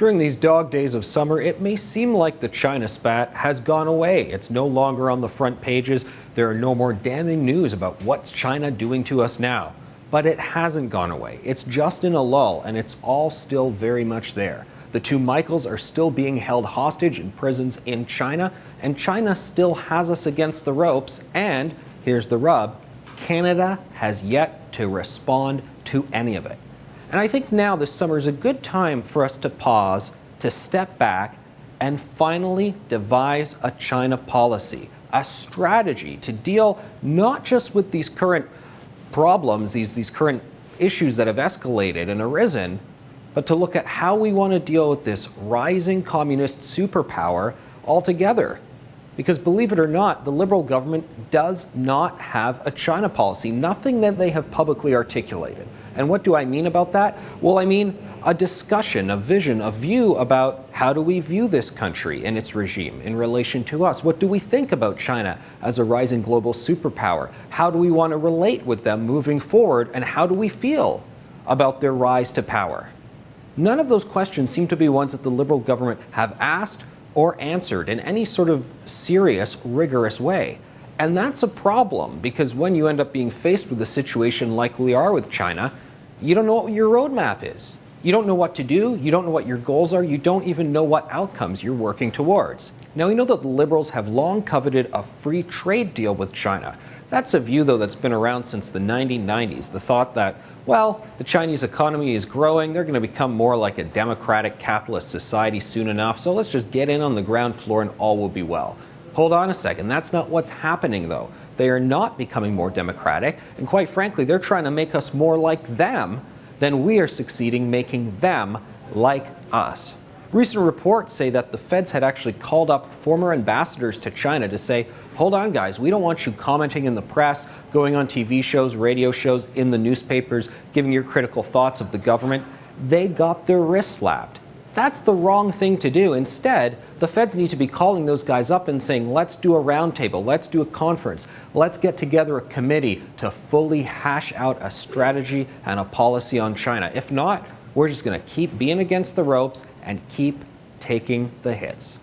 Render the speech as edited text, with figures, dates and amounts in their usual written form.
During these dog days of summer, it may seem like the China spat has gone away. It's no longer on the front pages. There are no more damning news about what's China doing to us now. But it hasn't gone away. It's just in a lull, and it's all still very much there. The two Michaels are still being held hostage in prisons in China, and China still has us against the ropes. And here's the rub: Canada has yet to respond to any of it. And I think now this summer is a good time for us to pause, to step back, and finally devise a China policy, a strategy to deal not just with these current problems, these current issues that have escalated and arisen, but to look at how we want to deal with this rising communist superpower altogether. Because believe it or not, the Liberal government does not have a China policy, nothing that they have publicly articulated. And what do I mean about that? Well, I mean a discussion, a vision, a view about how do we view this country and its regime in relation to us? What do we think about China as a rising global superpower? How do we want to relate with them moving forward? And how do we feel about their rise to power? None of those questions seem to be ones that the Liberal government have asked or answered in any sort of serious, rigorous way. And that's a problem, because when you end up being faced with a situation like we are with China, you don't know what your roadmap is. You don't know what to do, you don't know what your goals are, you don't even know what outcomes you're working towards. Now, we know that the Liberals have long coveted a free trade deal with China. That's a view, though, that's been around since the 1990s. The thought that, well, the Chinese economy is growing, they're going to become more like a democratic capitalist society soon enough, so let's just get in on the ground floor and all will be well. Hold on a second, that's not what's happening, though. They are not becoming more democratic, and quite frankly, they're trying to make us more like them than we are succeeding making them like us. Recent reports say that the feds had actually called up former ambassadors to China to say, hold on guys, we don't want you commenting in the press, going on TV shows, radio shows, in the newspapers, giving your critical thoughts of the government. They got their wrists slapped. That's the wrong thing to do. Instead, the feds need to be calling those guys up and saying, let's do a roundtable, let's do a conference, let's get together a committee to fully hash out a strategy and a policy on China. If not, we're just going to keep being against the ropes and keep taking the hits.